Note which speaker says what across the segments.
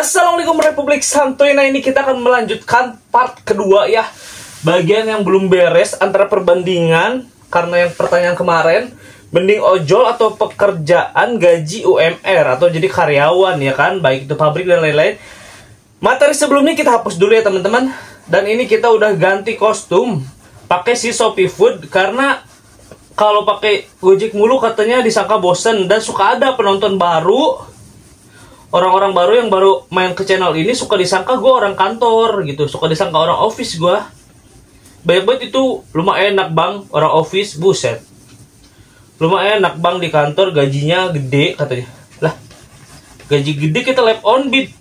Speaker 1: Assalamualaikum Republik Santuy. Nah, ini kita akan melanjutkan part kedua ya. Bagian yang belum beres antara perbandingan. Karena yang pertanyaan kemarin, mending ojol atau pekerjaan gaji UMR atau jadi karyawan ya kan, baik itu pabrik dan lain-lain. Materi sebelumnya kita hapus dulu ya teman-teman. Dan ini kita udah ganti kostum pakai si Shopee Food karena kalau pakai Gojek mulu katanya disangka bosen dan suka ada penonton baru. Orang-orang baru yang baru main ke channel ini suka disangka gue orang kantor gitu, suka disangka orang office gue. Banyak banget itu, lumayan enak bang, orang office, buset. Lumayan enak bang di kantor, gajinya gede katanya. Lah, gaji gede kita live on beat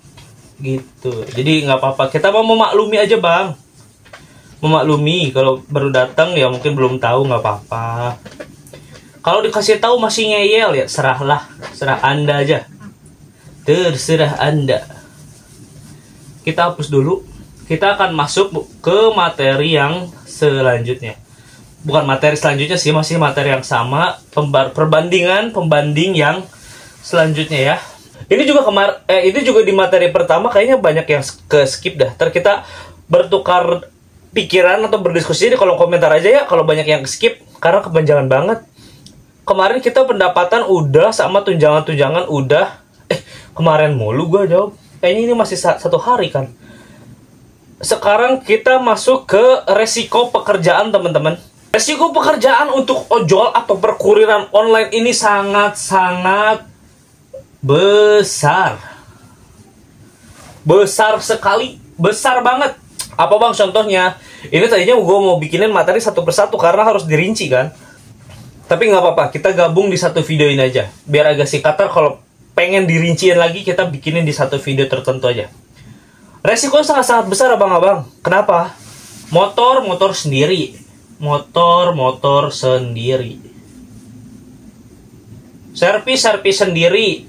Speaker 1: gitu. Jadi nggak apa-apa, kita mau memaklumi aja bang. Memaklumi, kalau baru datang ya mungkin belum tahu, nggak apa-apa. Kalau dikasih tahu masih ngeyel ya serahlah, serah anda aja. Terserah anda. Kita hapus dulu. Kita akan masuk ke materi yang selanjutnya. Bukan materi selanjutnya sih, masih materi yang sama. Pembanding yang selanjutnya ya. Ini juga ini juga di materi pertama kayaknya banyak yang ke skip dah. Ntar kita bertukar pikiran atau berdiskusi di kolom komentar aja ya kalau banyak yang skip karena kepanjangan banget. Kemarin kita pendapatan udah sama tunjangan-tunjangan udah. Kemarin mulu gue jawab. Kayaknya ini masih satu hari kan. Sekarang kita masuk ke resiko pekerjaan teman-teman. Resiko pekerjaan untuk ojol atau perkuriran online ini sangat-sangat besar. Besar sekali. Besar banget. Apa bang contohnya? Ini tadinya gue mau bikinin materi satu persatu karena harus dirinci kan. Tapi nggak apa-apa. Kita gabung di satu video ini aja. Biar agak singkatan. Kalau pengen dirinciin lagi, kita bikinin di satu video tertentu aja. Resiko sangat-sangat besar abang-abang. Kenapa? Motor sendiri. Motor sendiri. Servis sendiri.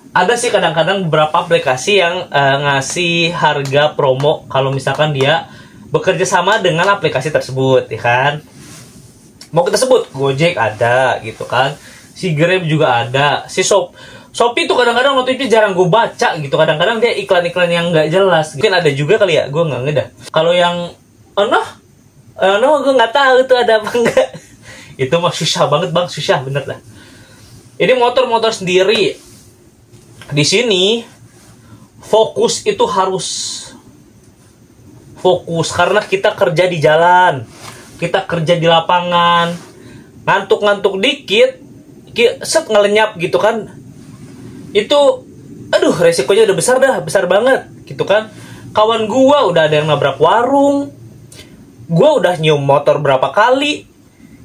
Speaker 1: Ada sih kadang-kadang beberapa aplikasi yang ngasih harga promo kalau misalkan dia bekerja sama dengan aplikasi tersebut, ya kan? Mau kita sebut, Gojek ada gitu kan. Si Grab juga ada. Si Shopee tuh kadang-kadang notifnya jarang gue baca gitu. Kadang-kadang dia iklan-iklan yang nggak jelas. Mungkin ada juga kali ya, gue nggak ngedah. Kalau yang gue nggak tahu tuh ada apa enggak. Itu mah susah banget bang, susah bener lah. Ini motor sendiri. Di sini fokus itu harus fokus karena kita kerja di jalan, kita kerja di lapangan. Ngantuk-ngantuk dikit, set ngelenyap gitu kan. Itu aduh resikonya udah besar banget gitu kan. Kawan gua udah ada yang nabrak warung, gua udah nyium motor berapa kali.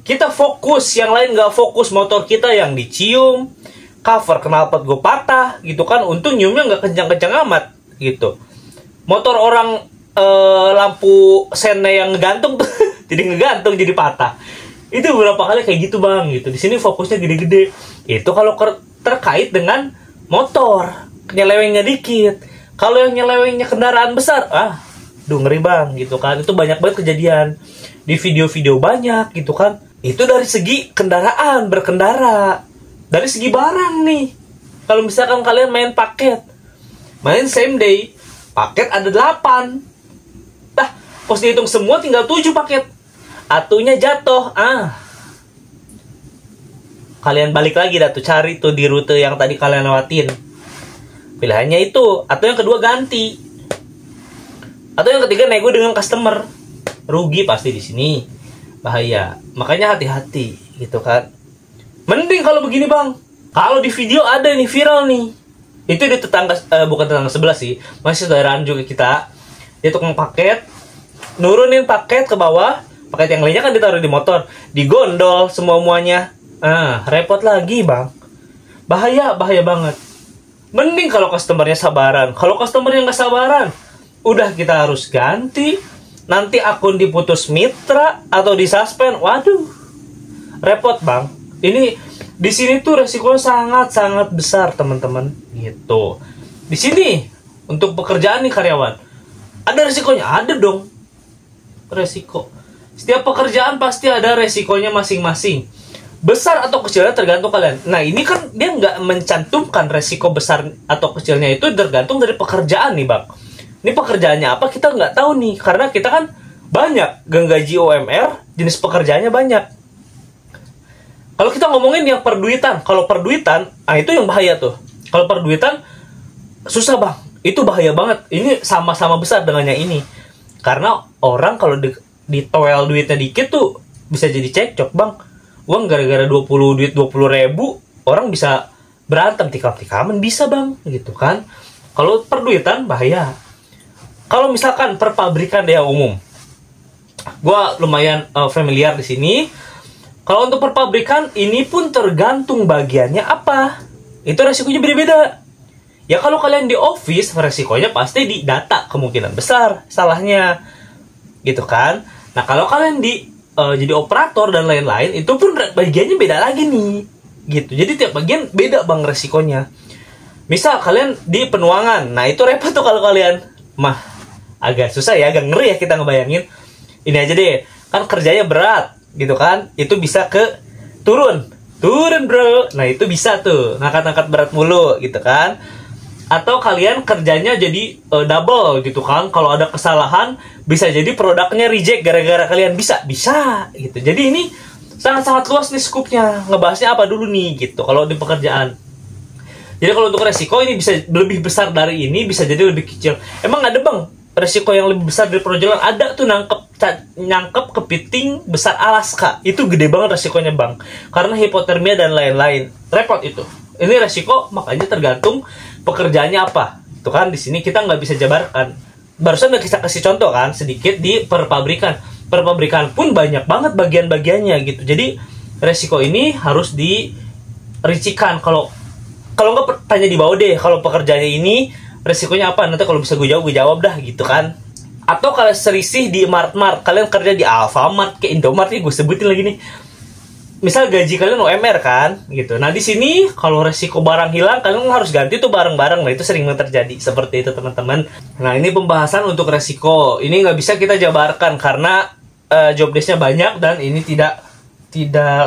Speaker 1: Kita fokus, yang lain nggak fokus, motor kita yang dicium, cover knalpot gua patah gitu kan. Untung nyiumnya nggak kencang-kencang amat gitu. Motor orang lampu sennya yang ngegantung tuh jadi ngegantung, jadi patah. Itu beberapa kali kayak gitu bang gitu. Di sini fokusnya gede-gede. Itu kalau terkait dengan motor, nyelewengnya dikit. Kalau yang nyelewengnya kendaraan besar, ngeri bang gitu kan. Itu banyak banget kejadian di video-video banyak gitu kan. Itu dari segi kendaraan, berkendara. Dari segi barang nih. Kalau misalkan kalian main paket, main same day, paket ada 8. Pas dihitung semua tinggal 7 paket. Atunya jatuh. Kalian balik lagi dah tuh, cari tuh di rute yang tadi kalian lewatin. Pilihannya itu. Atau yang kedua ganti. Atau yang ketiga nego dengan customer. Rugi pasti di sini. Bahaya. Makanya hati-hati gitu kan. Mending kalau begini bang. Kalau di video ada nih viral nih. Itu di tetangga, bukan tetangga sebelah sih. Masih saudaraan juga kita. Dia tukang paket. Nurunin paket ke bawah. Paket yang lainnya kan ditaruh di motor. Digondol semua-muanya. Repot lagi bang. Bahaya banget. Mending kalau customernya sabaran. Kalau customernya nggak sabaran, udah kita harus ganti. Nanti akun diputus mitra atau disuspend. Waduh, repot bang. Ini di sini tuh resikonya sangat-sangat besar teman-teman. Gitu. Di sini untuk pekerjaan nih karyawan, ada resikonya, ada dong. Resiko. Setiap pekerjaan pasti ada resikonya masing-masing. Besar atau kecilnya tergantung kalian. Nah, ini kan dia nggak mencantumkan resiko besar atau kecilnya, itu tergantung dari pekerjaan nih bang. Ini pekerjaannya apa kita nggak tahu nih, karena kita kan banyak gaji UMR, jenis pekerjaannya banyak. Kalau kita ngomongin yang perduitan, kalau perduitan, itu yang bahaya tuh. Kalau perduitan susah bang, itu bahaya banget. Ini sama-sama besar dengan yang ini. Karena orang kalau ditoel duitnya dikit tuh bisa jadi cekcok bang. Uang gara-gara 20 ribu, orang bisa berantem, tikam-tikaman bisa bang, gitu kan. Kalau perduitan bahaya. Kalau misalkan perpabrikan deh umum, gue lumayan familiar di sini. Kalau untuk perpabrikan ini pun tergantung bagiannya apa, itu resikonya beda-beda. Ya kalau kalian di office, resikonya pasti di data, kemungkinan besar salahnya, gitu kan. Nah kalau kalian di jadi operator dan lain-lain, itu pun bagiannya beda lagi nih, gitu. Jadi tiap bagian beda bang resikonya. Misal kalian di penuangan, nah itu repot tuh kalau kalian mah agak susah ya, agak ngeri ya kita ngebayangin. Ini aja deh, kan kerjanya berat, gitu kan? Itu bisa ke turun bro. Nah itu bisa tuh ngangkat-ngangkat berat mulu, gitu kan? Atau kalian kerjanya jadi double gitu kan, kalau ada kesalahan bisa jadi produknya reject gara-gara kalian, bisa gitu. Jadi ini sangat-sangat luas nih skupnya, ngebahasnya apa dulu nih gitu kalau di pekerjaan. Jadi kalau untuk resiko ini bisa lebih besar dari ini, bisa jadi lebih kecil. Emang ada bang resiko yang lebih besar dari perjalanan? Ada tuh, nyangkep kepiting besar Alaska, itu gede banget resikonya bang, karena hipotermia dan lain-lain, repot itu. Ini resiko, makanya tergantung pekerjaannya apa. Itu kan di sini kita nggak bisa jabarkan. Barusan udah kita kasih contoh kan sedikit di perpabrikan. Perpabrikan pun banyak banget bagian-bagiannya gitu. Jadi resiko ini harus diricikan. Kalau nggak tanya di bawah deh. Kalau pekerjaannya ini resikonya apa? Nanti kalau bisa gue jawab dah gitu kan. Atau kalau serisih di Mart, kalian kerja di Alfamart, kayak Indomart nih gue sebutin lagi nih. Misal gaji kalian UMR kan, gitu. Nah di sini kalau resiko barang hilang, kalian harus ganti tuh barang-barang. Nah itu sering terjadi seperti itu teman-teman. Nah ini pembahasan untuk resiko. Ini nggak bisa kita jabarkan karena job desk-nya banyak dan ini tidak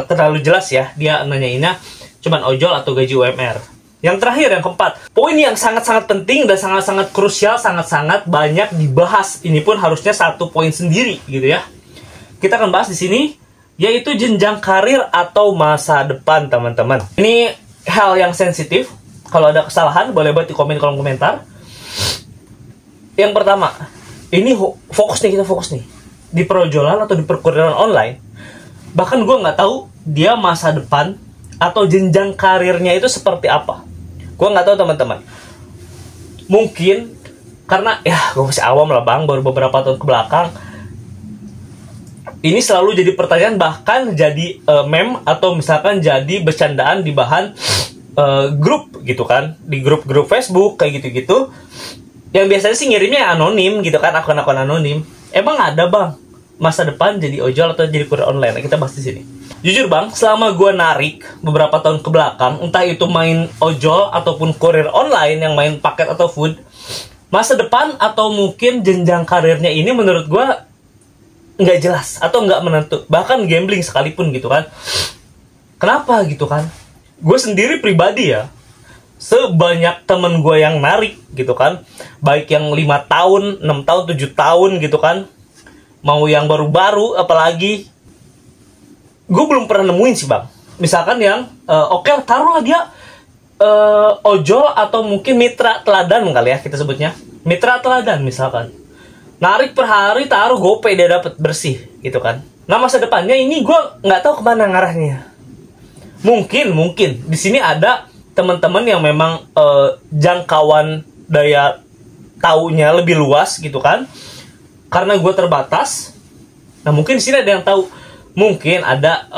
Speaker 1: terlalu jelas ya. Dia nanyainnya cuman ojol atau gaji UMR. Yang terakhir, yang keempat, poin yang sangat-sangat penting dan sangat-sangat krusial, sangat-sangat banyak dibahas. Ini pun harusnya satu poin sendiri, gitu ya. Kita akan bahas di sini, yaitu jenjang karir atau masa depan, teman-teman. Ini hal yang sensitif. Kalau ada kesalahan, boleh buat di komen kolom komentar. Yang pertama, ini kita fokus nih. Di perojolan atau di perkuliahan online, bahkan gue nggak tahu dia masa depan atau jenjang karirnya itu seperti apa. Gue nggak tahu teman-teman. Mungkin karena ya gue masih awam lah bang, baru beberapa tahun ke belakang. Ini selalu jadi pertanyaan, bahkan jadi meme atau misalkan jadi bercandaan di bahan grup gitu kan, di grup-grup Facebook kayak gitu-gitu. Yang biasanya sih ngirimnya anonim gitu kan, akun-akun anonim. Emang ada bang masa depan jadi ojol atau jadi kurir online? Nah, kita bahas di sini. Jujur bang, selama gue narik beberapa tahun ke belakang, entah itu main ojol ataupun kurir online yang main paket atau food, masa depan atau mungkin jenjang karirnya ini menurut gue nggak jelas atau nggak menentu, bahkan gambling sekalipun gitu kan. Kenapa gitu kan? Gue sendiri pribadi ya, sebanyak temen gue yang narik gitu kan, baik yang 5 tahun, 6 tahun, 7 tahun gitu kan, mau yang baru-baru apalagi, gue belum pernah nemuin sih bang. Misalkan yang oke, taruhlah dia ojol atau mungkin mitra teladan kali ya kita sebutnya, mitra teladan misalkan, narik per hari taruh GoPay dia dapat bersih gitu kan. Nah masa depannya ini gue nggak tahu kemana ngarahnya. Mungkin di sini ada teman-teman yang memang jangkauan daya taunya lebih luas gitu kan, karena gue terbatas. Nah mungkin di sini ada yang tahu. Mungkin ada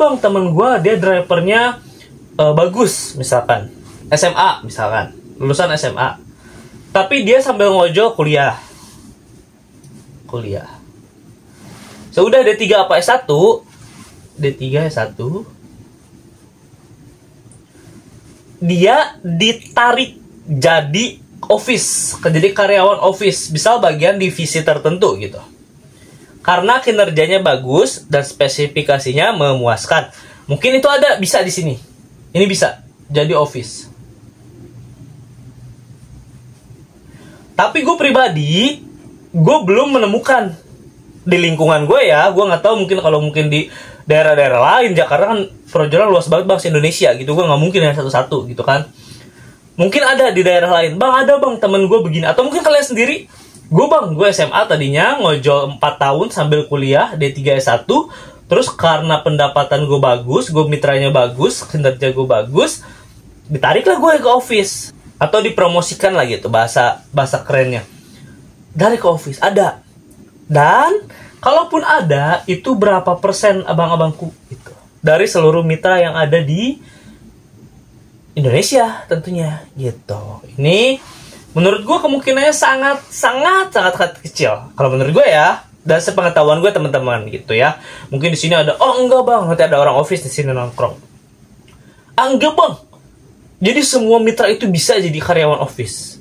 Speaker 1: bang temen gue, dia drivernya bagus misalkan, SMA misalkan, lulusan SMA, tapi dia sambil ngojol kuliah. Sudah D3 apa S1, D3 S1, dia ditarik jadi office, jadi karyawan office, misal bagian divisi tertentu gitu. Karena kinerjanya bagus dan spesifikasinya memuaskan. Mungkin itu ada, bisa di sini. Ini bisa jadi office. Tapi gue pribadi, gue belum menemukan di lingkungan gue ya. Gue nggak tahu, mungkin kalau mungkin di daerah-daerah lain, Jakarta kan projolan luas banget bang, Indonesia gitu. Gue nggak mungkin ya satu-satu gitu kan. Mungkin ada di daerah lain. Bang, ada bang temen gue begini. Atau mungkin kalian sendiri. Gue SMA tadinya ngojol 4 tahun sambil kuliah D3 S1. Terus karena pendapatan gue bagus, gue mitranya bagus, kinerja gue bagus, ditariklah gue ke office. Atau dipromosikan lah gitu, bahasa kerennya. Dari ke office, ada. Dan kalaupun ada, itu berapa persen abang-abangku gitu. Dari seluruh mitra yang ada di Indonesia tentunya gitu. Ini menurut gue kemungkinannya sangat kecil. Kalau menurut gue ya, dan sepengetahuan gue teman-teman gitu ya. Mungkin di sini ada, oh enggak bang, nanti ada orang office di sini nongkrong. Enggak bang. Jadi semua mitra itu bisa jadi karyawan office.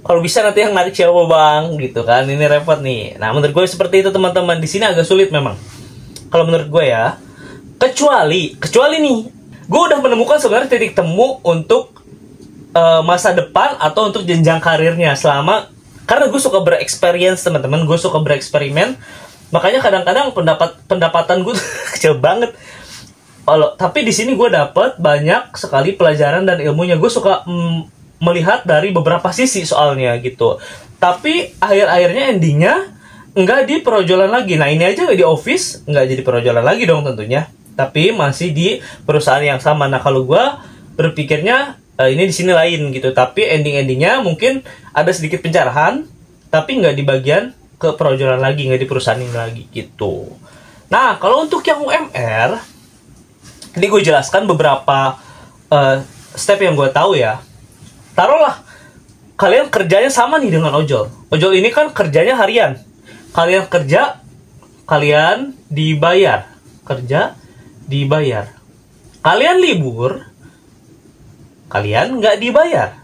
Speaker 1: Kalau bisa nanti yang narik siapa bang, gitu kan? Ini repot nih. Nah menurut gue seperti itu teman-teman. Di sini agak sulit memang. Kalau menurut gue ya, kecuali nih. Gue udah menemukan sebenarnya titik temu untuk masa depan atau untuk jenjang karirnya karena gue suka bereksperience teman-teman, gue suka bereksperimen, makanya kadang-kadang pendapatan gue kecil banget. Tapi di sini gue dapat banyak sekali pelajaran dan ilmunya. Gue suka melihat dari beberapa sisi soalnya gitu. Tapi akhir-akhirnya endingnya nggak di perojolan lagi. Nah ini aja di office nggak jadi perojolan lagi dong tentunya. Tapi masih di perusahaan yang sama. Nah kalau gue berpikirnya ini di sini lain gitu. Tapi ending-endingnya mungkin ada sedikit pencerahan, tapi nggak di bagian ke perojolan lagi, nggak di perusahaan ini lagi gitu. Nah kalau untuk yang UMR, ini gue jelaskan beberapa step yang gue tahu ya. Taruhlah kalian kerjanya sama nih dengan ojol. Ojol ini kan kerjanya harian. Kalian kerja, kalian dibayar. Kerja, dibayar. Kalian libur, kalian nggak dibayar.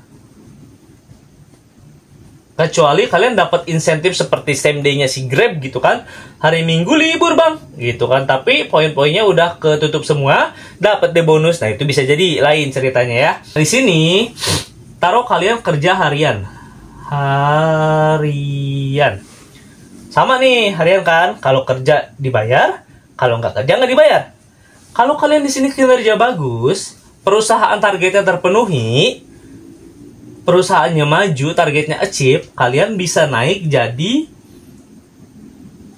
Speaker 1: Kecuali kalian dapat insentif seperti same day-nya si Grab gitu kan. Hari Minggu libur bang, gitu kan. Tapi poin-poinnya udah ketutup semua, dapat deh bonus. Nah itu bisa jadi lain ceritanya ya. Di sini taruh kalian kerja harian. Sama nih harian kan. Kalau kerja dibayar, kalau nggak kerja nggak dibayar. Kalau kalian di sini kinerja bagus, perusahaan targetnya terpenuhi, perusahaannya maju, targetnya achieve, kalian bisa naik jadi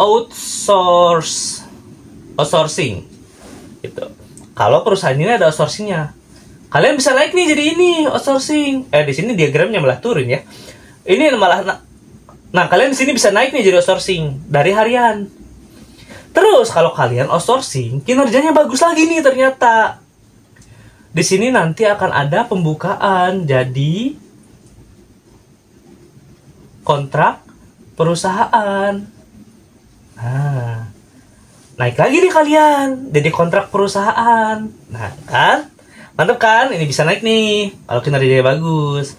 Speaker 1: outsourcing. Gitu. Kalau perusahaan ini ada outsourcingnya, kalian bisa naik nih jadi ini outsourcing. Di sini diagramnya malah turun ya. Ini malah, nah kalian di sini bisa naik nih jadi outsourcing dari harian. Terus kalau kalian outsourcing, kinerjanya bagus lagi nih ternyata. Di sini nanti akan ada pembukaan jadi kontrak perusahaan. Nah, naik lagi nih kalian jadi kontrak perusahaan. Nah, kan? Mantap kan? Ini bisa naik nih kalau kinerjanya bagus.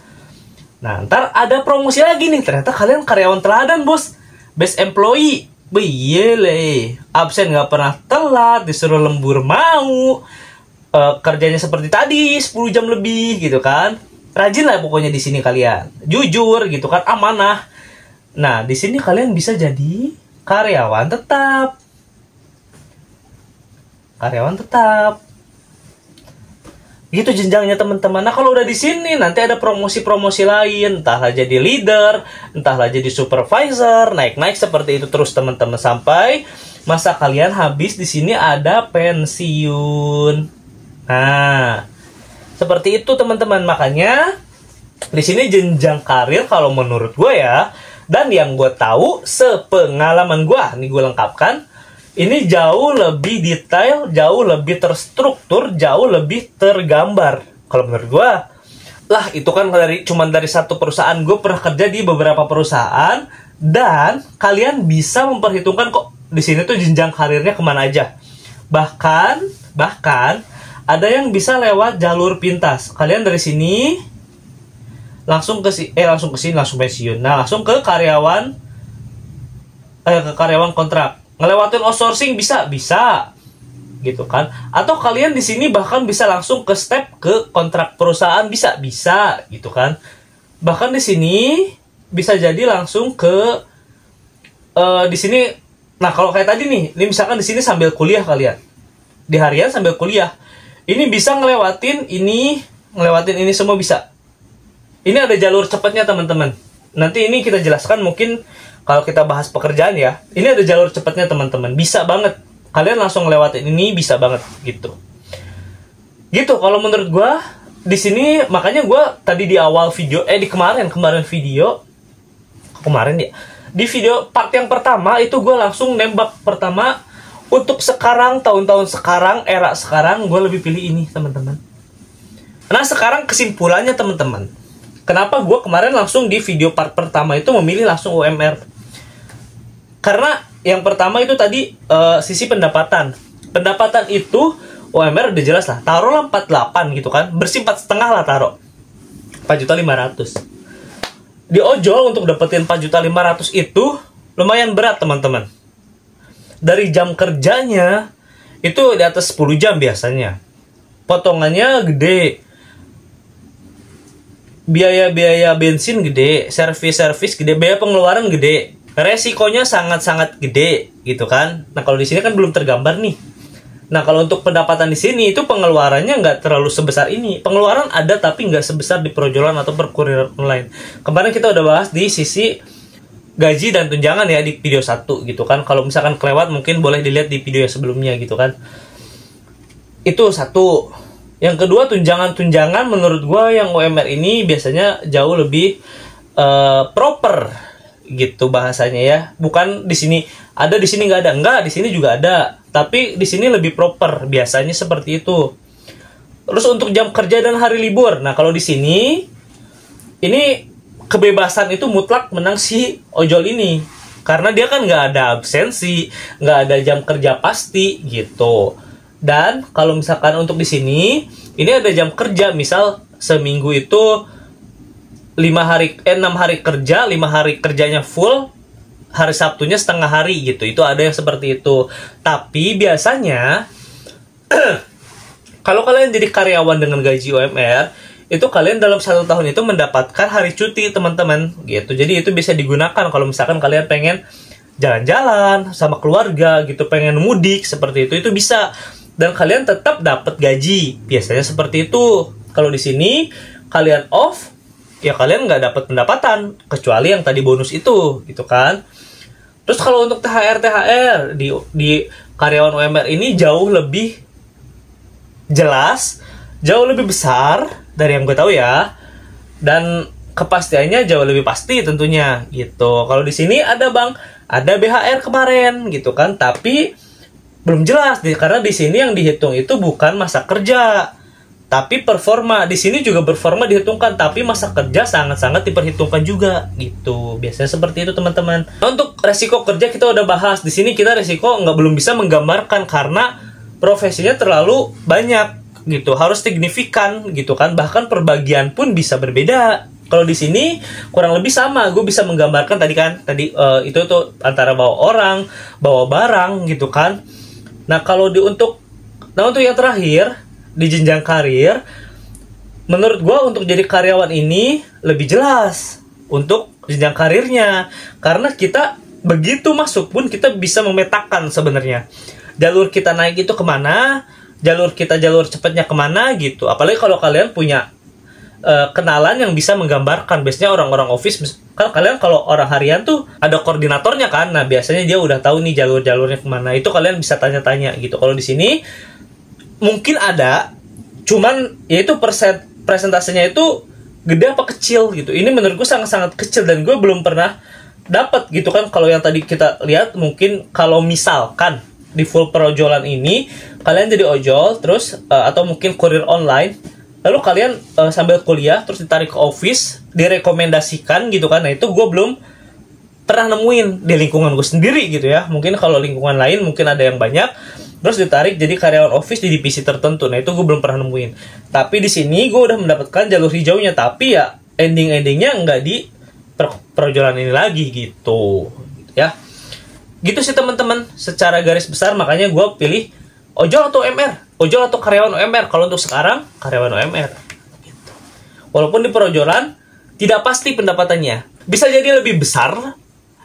Speaker 1: Nah, ntar ada promosi lagi nih. Ternyata kalian karyawan teladan, bos. Best employee. Biyele, absen nggak pernah telat, disuruh lembur mau, kerjanya seperti tadi 10 jam lebih gitu kan. Rajin lah pokoknya di sini kalian, jujur gitu kan, amanah. Nah di sini kalian bisa jadi karyawan tetap. Gitu jenjangnya teman-teman. Nah kalau udah di sini nanti ada promosi-promosi lain, entahlah jadi leader, entahlah jadi supervisor, naik-naik seperti itu terus teman-teman sampai masa kalian habis. Di sini ada pensiun. Nah, seperti itu teman-teman. Makanya di sini jenjang karir kalau menurut gue ya, dan yang gue tahu sepengalaman gue, nih gue lengkapkan. Ini jauh lebih detail, jauh lebih terstruktur, jauh lebih tergambar. Kalau menurut gue, lah itu kan cuman dari satu perusahaan. Gue pernah kerja di beberapa perusahaan dan kalian bisa memperhitungkan kok di sini tuh jenjang karirnya kemana aja. Bahkan ada yang bisa lewat jalur pintas. Kalian dari sini langsung ke sini langsung pensiun. Nah langsung ke karyawan kontrak. Ngelewatin outsourcing bisa gitu kan. Atau kalian di sini bahkan bisa langsung ke step ke kontrak perusahaan, bisa gitu kan. Bahkan di sini bisa jadi langsung ke di sini. Nah, kalau kayak tadi nih, ini misalkan di sini sambil kuliah kalian. Di harian sambil kuliah. Ini bisa ngelewatin ini semua bisa. Ini ada jalur cepatnya, teman-teman. Nanti ini kita jelaskan mungkin kalau kita bahas pekerjaan ya. Ini ada jalur cepatnya, teman-teman. Bisa banget. Kalian langsung ngelewatin ini bisa banget gitu. Gitu kalau menurut gua di sini, makanya gua tadi di awal video di kemarin video ya. Di video part yang pertama itu gua langsung nembak pertama untuk sekarang, tahun-tahun sekarang, era sekarang gua lebih pilih ini, teman-teman. Nah, sekarang kesimpulannya, teman-teman. Kenapa gua kemarin langsung di video part pertama itu memilih langsung UMR? Karena yang pertama itu tadi sisi pendapatan. Pendapatan itu UMR udah jelas lah, taruhlah 48 gitu kan, bersih 4,5 lah taruh 4.500.000. Di ojol untuk dapetin 4.500.000 itu lumayan berat, teman-teman. Dari jam kerjanya itu di atas 10 jam biasanya, potongannya gede, biaya bensin gede, servis gede, biaya pengeluaran gede, resikonya sangat-sangat gede gitu kan. Nah, kalau di sini kan belum tergambar nih. Nah, kalau untuk pendapatan di sini itu pengeluarannya nggak terlalu sebesar ini. Pengeluaran ada tapi nggak sebesar di perojolan atau perkurir online. Kemarin kita udah bahas di sisi gaji dan tunjangan ya di video 1 gitu kan. Kalau misalkan kelewat mungkin boleh dilihat di video sebelumnya gitu kan. Itu satu. Yang kedua, tunjangan menurut gua yang UMR ini biasanya jauh lebih proper gitu bahasanya ya. Bukan di sini ada, di sini nggak ada. Enggak, di sini juga ada. Tapi di sini lebih proper, biasanya seperti itu. Terus untuk jam kerja dan hari libur. Nah, kalau di sini ini kebebasan itu mutlak menang si ojol ini. Karena dia kan nggak ada absensi, nggak ada jam kerja pasti gitu. Dan kalau misalkan untuk di sini, ini ada jam kerja, misal seminggu itu 6 hari kerja, 5 hari kerjanya full, hari Sabtunya setengah hari gitu. Itu ada yang seperti itu. Tapi biasanya kalau kalian jadi karyawan dengan gaji UMR, itu kalian dalam 1 tahun itu mendapatkan hari cuti, teman-teman gitu. Jadi itu bisa digunakan kalau misalkan kalian pengen jalan-jalan sama keluarga gitu, pengen mudik seperti itu bisa. Dan kalian tetap dapat gaji. Biasanya seperti itu. Kalau di sini kalian off, ya kalian nggak dapat pendapatan kecuali yang tadi bonus itu gitu kan. Terus kalau untuk THR di karyawan UMR ini jauh lebih jelas, jauh lebih besar dari yang gue tahu ya, dan kepastiannya jauh lebih pasti tentunya gitu. Kalau di sini ada BHR kemarin gitu kan, tapi belum jelas karena di sini yang dihitung itu bukan masa kerja, tapi performa. Di sini juga performa dihitungkan, tapi masa kerja sangat-sangat diperhitungkan juga gitu. Biasanya seperti itu, teman-teman. Nah, untuk resiko kerja kita udah bahas. Di sini kita resiko belum bisa menggambarkan karena profesinya terlalu banyak gitu. Harus signifikan gitu kan. Bahkan perbagian pun bisa berbeda. Kalau di sini kurang lebih sama. Gue bisa menggambarkan tadi itu tuh antara bawa orang, bawa barang gitu kan. Nah, untuk yang terakhir di jenjang karir, menurut gue untuk jadi karyawan ini lebih jelas untuk jenjang karirnya, karena kita begitu masuk pun kita bisa memetakan sebenarnya jalur kita naik itu kemana, jalur cepatnya kemana gitu. Apalagi kalau kalian punya kenalan yang bisa menggambarkan. Biasanya orang-orang office kan, kalian kalau orang harian tuh ada koordinatornya kan. Nah, biasanya dia udah tahu nih jalur-jalurnya kemana. Itu kalian bisa tanya-tanya gitu. Kalau di sini mungkin ada, cuman yaitu presentasenya itu gede apa kecil gitu. Ini menurut gue sangat-sangat kecil dan gue belum pernah dapat gitu kan. Kalau yang tadi kita lihat, mungkin kalau misalkan di full perojolan ini kalian jadi ojol terus atau mungkin kurir online, lalu kalian sambil kuliah terus ditarik ke office, direkomendasikan gitu kan. Nah, itu gue belum pernah nemuin di lingkungan gue sendiri gitu ya. Mungkin kalau lingkungan lain mungkin ada yang banyak, terus ditarik jadi karyawan office di divisi tertentu. Nah, itu gue belum pernah nemuin. Tapi di sini gue udah mendapatkan jalur hijaunya, tapi ya endingnya nggak di perojolan ini lagi gitu ya. Gitu sih, teman-teman, secara garis besar. Makanya gue pilih ojol atau UMR, ojol atau karyawan UMR. Kalau untuk sekarang karyawan UMR gitu. Walaupun di perojolan tidak pasti pendapatannya, bisa jadi lebih besar,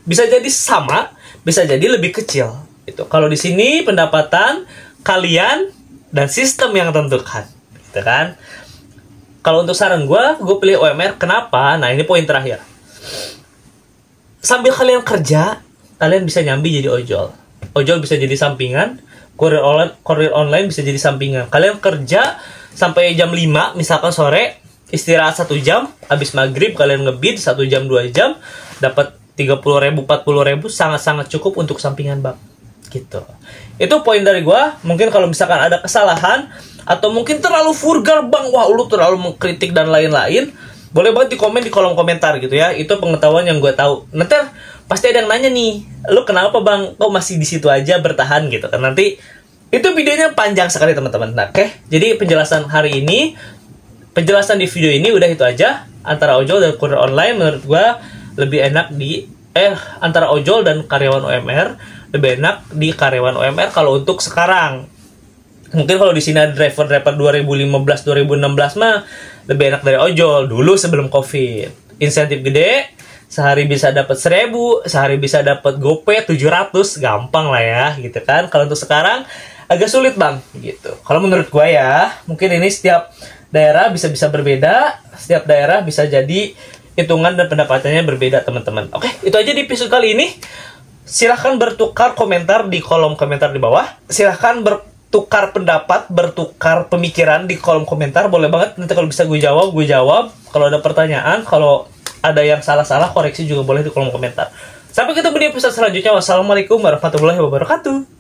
Speaker 1: bisa jadi sama, bisa jadi lebih kecil itu. Kalau di sini pendapatan kalian dan sistem yang tentukan gitu kan. Kalau untuk saran gue pilih UMR. Kenapa? Nah, ini poin terakhir. Sambil kalian kerja, kalian bisa nyambi jadi ojol. Ojol bisa jadi sampingan, kurir online bisa jadi sampingan. Kalian kerja sampai jam 5, misalkan sore, istirahat 1 jam, habis maghrib kalian ngebid 1 jam 2 jam, dapat 30.000 40.000, sangat-sangat cukup untuk sampingan bang. Gitu. Itu poin dari gua. Mungkin kalau misalkan ada kesalahan atau mungkin terlalu vulgar bang, wah lu terlalu mengkritik dan lain-lain, boleh banget di komen di kolom komentar gitu ya. Itu pengetahuan yang gue tahu. Nanti pasti ada yang nanya nih, lu kenapa bang kok masih di situ aja bertahan gitu kan. Nanti itu videonya panjang sekali teman-teman. Nah, oke. Jadi penjelasan hari ini, penjelasan di video ini udah itu aja. Antara ojol dan kurir online menurut gue lebih enak di antara ojol dan karyawan UMR lebih enak di karyawan UMR kalau untuk sekarang. Mungkin kalau di sini ada driver 2015 2016 mah lebih enak dari ojol dulu sebelum Covid. Insentif gede, sehari bisa dapat 1.000, sehari bisa dapat GoPay 700, gampang lah ya gitu kan. Kalau untuk sekarang agak sulit bang gitu. Kalau menurut gua ya, mungkin ini setiap daerah bisa berbeda, setiap daerah bisa jadi hitungan dan pendapatannya berbeda teman-teman. Oke, itu aja di episode kali ini. Silahkan bertukar komentar di kolom komentar di bawah. Silahkan bertukar pendapat, bertukar pemikiran di kolom komentar. Boleh banget, nanti kalau bisa gue jawab. Kalau ada pertanyaan, kalau ada yang salah-salah, koreksi juga boleh di kolom komentar. Sampai ketemu di episode selanjutnya. Wassalamualaikum warahmatullahi wabarakatuh.